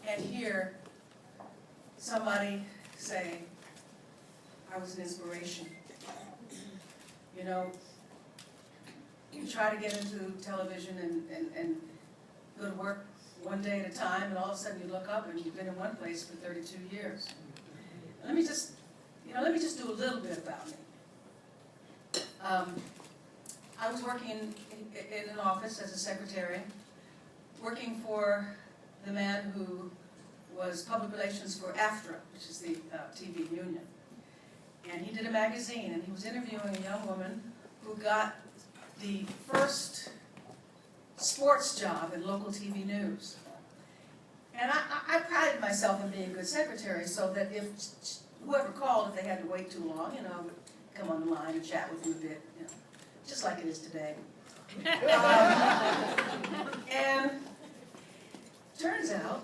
and hear somebody say, I was an inspiration. You know, you try to get into television and go to work one day at a time, and all of a sudden you look up and you've been in one place for 32 years. Let me just do a little bit about me. I was working in an office as a secretary, working for the man who was public relations for AFTRA, which is the TV union. And he did a magazine, and he was interviewing a young woman who got the first sports job in local TV news. And I prided myself in being a good secretary, so that if whoever called, if they had to wait too long, you know, I would come on the line and chat with them a bit, you know, just like it is today. And turns out,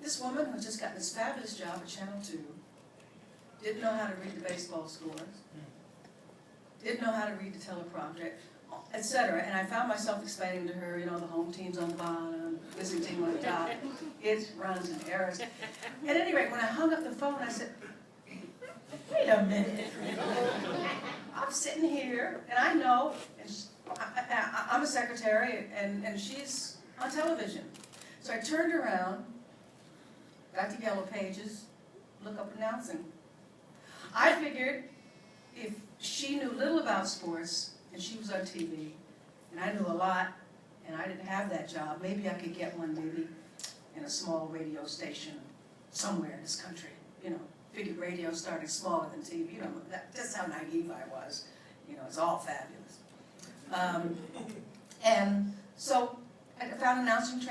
this woman who had just gotten this fabulous job at Channel 2 didn't know how to read the baseball scores, didn't know how to read the teleprompter, etc. And I found myself explaining to her, you know, the home team's on the bottom, visiting team on the top, it runs and errors. At any rate, when I hung up the phone, I said, wait a minute. I'm sitting here, and I know, and I'm a secretary, and she's on television. So I turned around, got the yellow pages, look up announcing. I figured if she knew little about sports, and she was on TV, and I knew a lot, and I didn't have that job, maybe I could get one maybe in a small radio station somewhere in this country. You know, figured radio started smaller than TV. You know, that's how naive I was. You know, it's all fabulous. And so I found announcers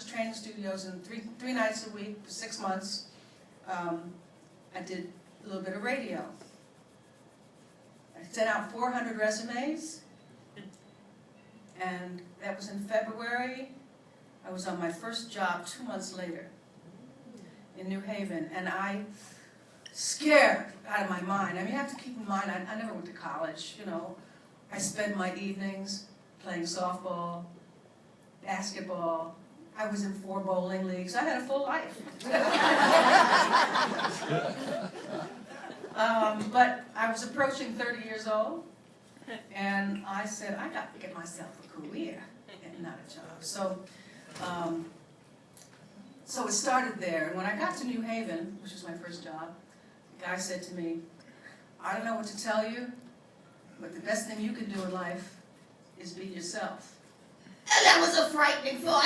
training studios, and three nights a week for 6 months. I did a little bit of radio. I sent out 400 resumes, and that was in February. I was on my first job 2 months later in New Haven, and I scared out of my mind. I mean, you have to keep in mind, I never went to college, you know. I spent my evenings playing softball, basketball. I was in 4 bowling leagues. I had a full life. But I was approaching 30 years old, and I said, I got to get myself a career and not a job. So it started there. And when I got to New Haven, which was my first job, the guy said to me, I don't know what to tell you, but the best thing you can do in life is be yourself. And that was a frightening thought.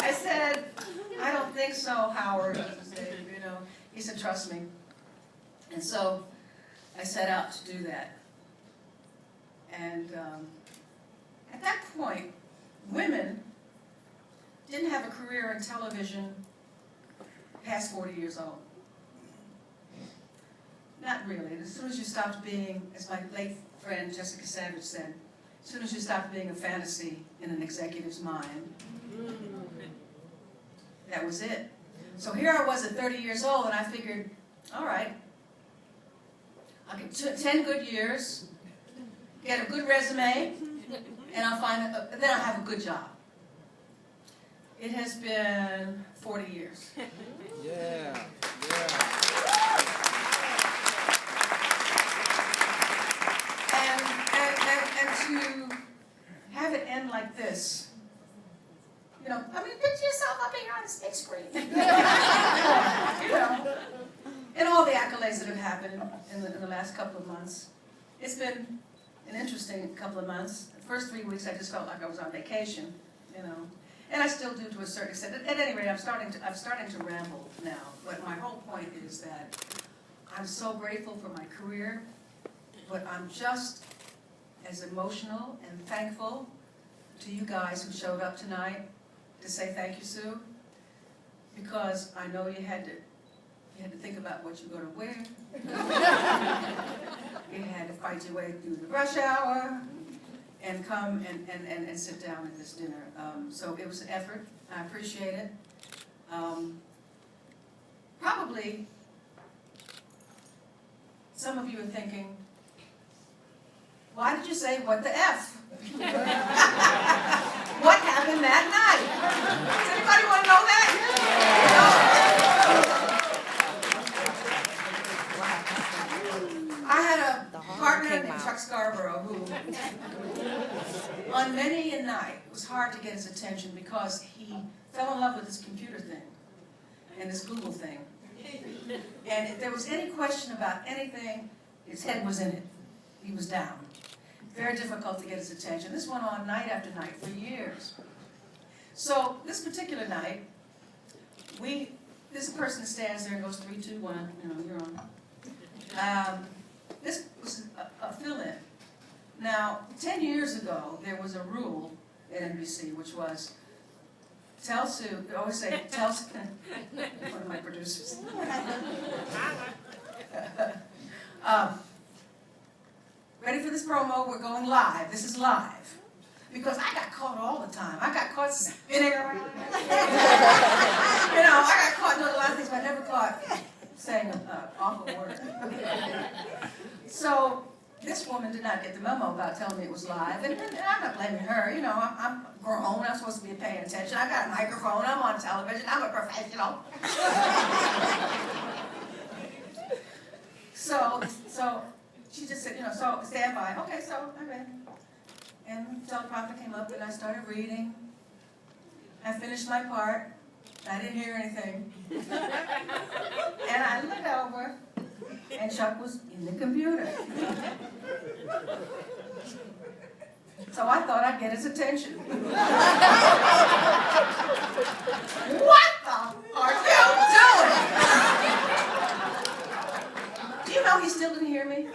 I said, I don't think so, Howard. You know, he said, trust me. And so I set out to do that. And at that point, women didn't have a career in television past 40 years old. Not really. As soon as you stopped being, as my late friend Jessica Savage said, as soon as you stopped being a fantasy in an executive's mind, that was it. So here I was at 30 years old, and I figured, all right, I'll get 10 good years, get a good resume, and then I'll have a good job. It has been 40 years. Yeah. And to have it end like this, you know, I mean, picture yourself up here on this big screen. You know, and all the accolades that have happened in the last couple of months. It's been an interesting couple of months. The first 3 weeks, I just felt like I was on vacation, you know. And I still do to a certain extent. At any rate, I'm starting to ramble now. But my whole point is that I'm so grateful for my career, but I'm just as emotional and thankful to you guys who showed up tonight to say thank you, Sue, because I know you had to think about what you're going to wear. You had to fight your way through the rush hour and come and sit down at this dinner. So it was an effort. I appreciate it. Probably some of you are thinking, why did you say what the F? What happened that night? Does anybody hard to get his attention because he fell in love with this computer thing and this Google thing. And if there was any question about anything, his head was in it. He was down. Very difficult to get his attention. This went on night after night for years. So this particular night, this person stands there and goes 3, 2, 1, you're on. This was a fill-in. Now, 10 years ago, there was a rule at NBC, which was, tell Sue, I always say, tell Sue, one of my producers. Ready for this promo? We're going live. This is live. Because I got caught all the time. I got caught spinning around. I got caught doing a lot of things, but I never caught saying an awful word. So this woman did not get the memo about telling me it was live, and I'm not blaming her. I'm grown. I'm supposed to be paying attention. I got a microphone. I'm on television. I'm a professional. So she just said, so stand by. Okay, so I'm ready. And the teleprompter came up, and I started reading. I finished my part. I didn't hear anything. And I looked over, and Chuck was in the computer. So I thought I'd get his attention. What the are you doing? Do you know he still didn't hear me?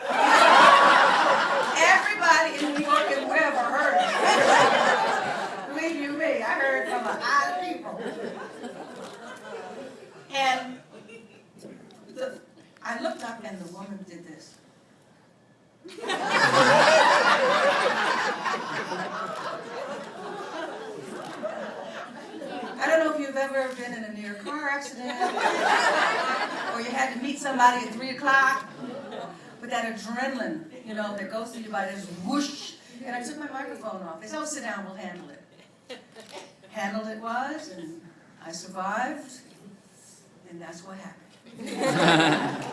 Everybody in New York and wherever heard it. Believe you me, I heard from a lot of people. And I looked up and the woman did this. I don't know if you've ever been in a near car accident or you had to meet somebody at 3 o'clock with that adrenaline, that goes through your body, just whoosh. And I took my microphone off. They said, oh, sit down, we'll handle it. Handled it was, and I survived, and that's what happened.